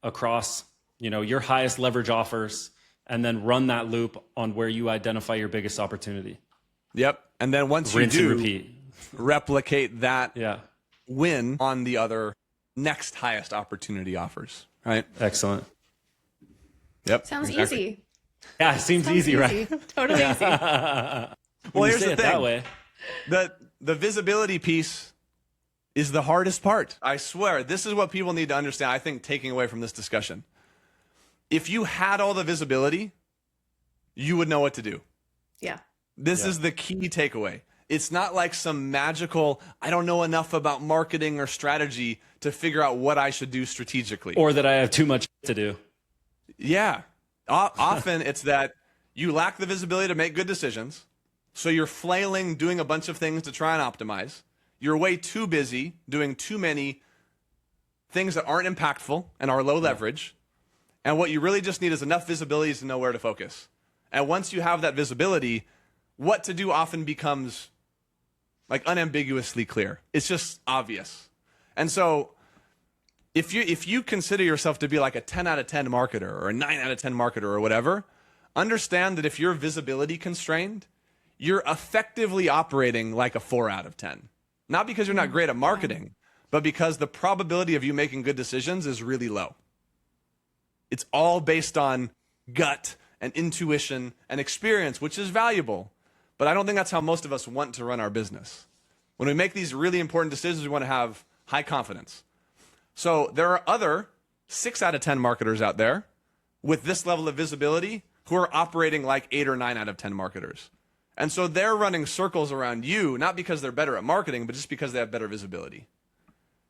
across, your highest leverage offers, and then run that loop on where you identify your biggest opportunity. Yep. And then once Rinse you do, and repeat. Replicate that win on the other next highest opportunity offers, right? Excellent. Yep. Sounds easy. Yeah, it seems easy, right? Totally easy. Well, here's the thing. That way. The visibility piece is the hardest part. I swear, this is what people need to understand, I think, taking away from this discussion. If you had all the visibility, you would know what to do. Yeah. This is the key takeaway. It's not like some magical, I don't know enough about marketing or strategy to figure out what I should do strategically. Or that I have too much to do. Yeah. Often it's that you lack the visibility to make good decisions. So you're flailing, doing a bunch of things to try and optimize. You're way too busy doing too many things that aren't impactful and are low leverage. And what you really just need is enough visibility to know where to focus. And once you have that visibility, what to do often becomes like unambiguously clear. It's just obvious. And so if you consider yourself to be like a 10 out of 10 marketer or a 9 out of 10 marketer or whatever, understand that if you're visibility constrained, you're effectively operating like a 4 out of 10. Not because you're not great at marketing, but because the probability of you making good decisions is really low. It's all based on gut and intuition and experience, which is valuable. But I don't think that's how most of us want to run our business. When we make these really important decisions, we want to have high confidence. So there are other 6 out of 10 marketers out there with this level of visibility who are operating like 8 or 9 out of 10 marketers. And so they're running circles around you, not because they're better at marketing, but just because they have better visibility.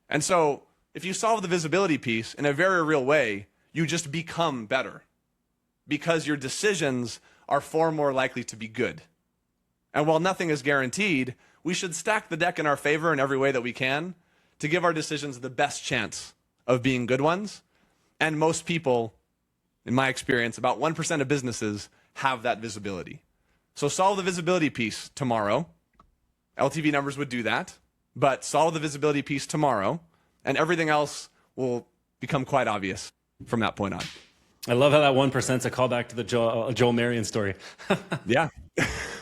And so if you solve the visibility piece in a very real way, you just become better because your decisions are far more likely to be good. And while nothing is guaranteed, we should stack the deck in our favor in every way that we can to give our decisions the best chance of being good ones. And most people, in my experience, about 1% of businesses have that visibility. So solve the visibility piece tomorrow. LTV Numbers would do that, but solve the visibility piece tomorrow, and everything else will become quite obvious from that point on. I love how that 1% is a callback to the Joel Marion story. Yeah.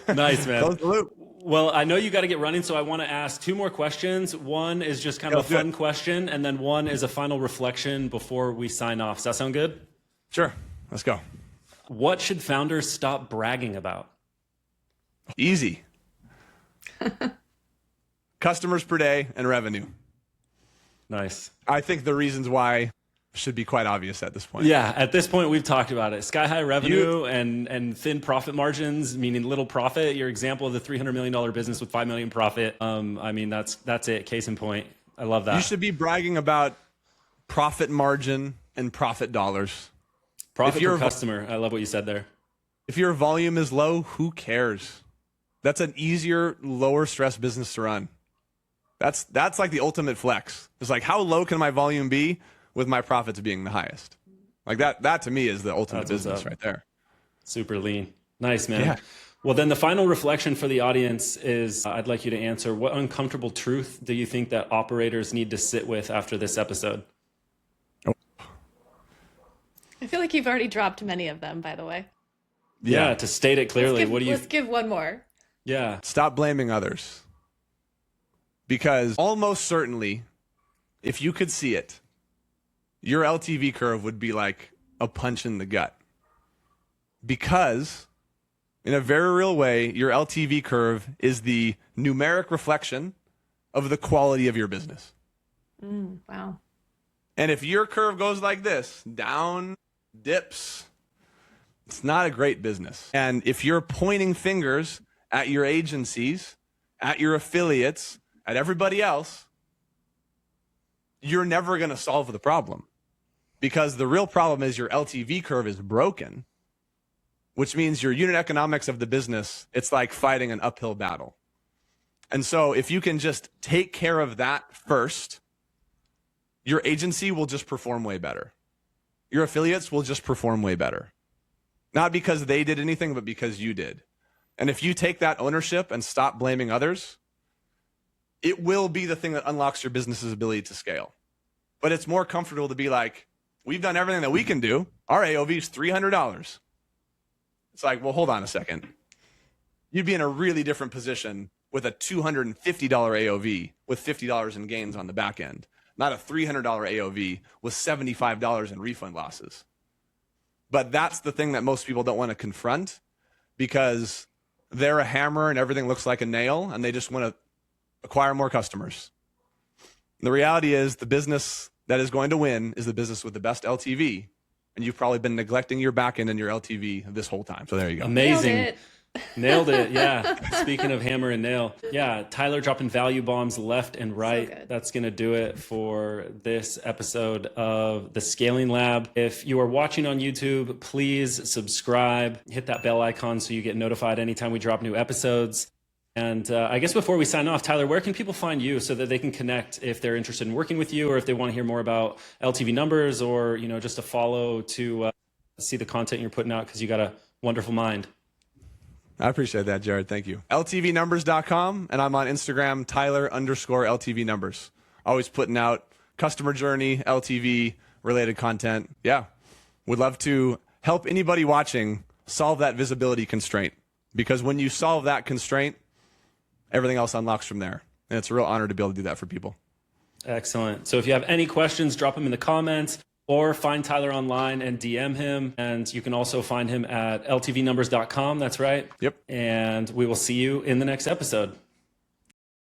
Nice, man. Close the loop. Well, I know you got to get running, so I want to ask 2 more questions. One is just kind of a fun question, and then one is a final reflection before we sign off. Does that sound good? Sure. Let's go. What should founders stop bragging about? Easy. Customers per day and revenue. Nice. I think the reasons why should be quite obvious at this point. Yeah, at this point, we've talked about it. Sky high revenue and thin profit margins, meaning little profit. Your example of the $300 million business with $5 million profit. I mean, that's it. Case in point. I love that. You should be bragging about profit margin and profit dollars. Profit per customer. I love what you said there. If your volume is low, who cares? That's an easier, lower stress business to run. That's like the ultimate flex. It's like, how low can my volume be with my profits being the highest? Like that to me is the ultimate business right there. Super lean. Nice, man. Yeah. Well, then the final reflection for the audience is I'd like you to answer, what uncomfortable truth do you think that operators need to sit with after this episode? I feel like you've already dropped many of them, by the way. Yeah, to state it clearly. Let's give one more. Yeah. Stop blaming others. Because almost certainly, if you could see it, your LTV curve would be like a punch in the gut. Because in a very real way, your LTV curve is the numeric reflection of the quality of your business. Wow. And if your curve goes like this, down, dips, it's not a great business. And if you're pointing fingers at your agencies, at your affiliates, at everybody else, you're never going to solve the problem. Because the real problem is your LTV curve is broken, which means your unit economics of the business, it's like fighting an uphill battle. And so if you can just take care of that first, your agency will just perform way better. Your affiliates will just perform way better. Not because they did anything, but because you did. And if you take that ownership and stop blaming others, it will be the thing that unlocks your business's ability to scale. But it's more comfortable to be like, we've done everything that we can do. Our AOV is $300. It's like, well, hold on a second. You'd be in a really different position with a $250 AOV with $50 in gains on the back end, not a $300 AOV with $75 in refund losses. But that's the thing that most people don't want to confront because they're a hammer and everything looks like a nail and they just want to acquire more customers. The reality is the business that is going to win is the business with the best LTV. And you've probably been neglecting your backend and your LTV this whole time. So there you go. Amazing. Nailed it. Yeah. Speaking of hammer and nail. Yeah. Tyler dropping value bombs left and right. So that's going to do it for this episode of the Scaling Lab. If you are watching on YouTube, please subscribe, hit that bell icon so you get notified anytime we drop new episodes. And I guess before we sign off, Tyler, where can people find you so that they can connect if they're interested in working with you or if they want to hear more about LTV Numbers or, you know, just to follow to see the content you're putting out because you got a wonderful mind. I appreciate that, Jared. Thank you. LTVnumbers.com, and I'm on Instagram, Tyler_LTV Numbers. Always putting out customer journey, LTV related content. Yeah. Would love to help anybody watching solve that visibility constraint because when you solve that constraint, everything else unlocks from there. And it's a real honor to be able to do that for people. Excellent. So if you have any questions, drop them in the comments or find Tyler online and DM him. And you can also find him at ltvnumbers.com. That's right. Yep. And we will see you in the next episode.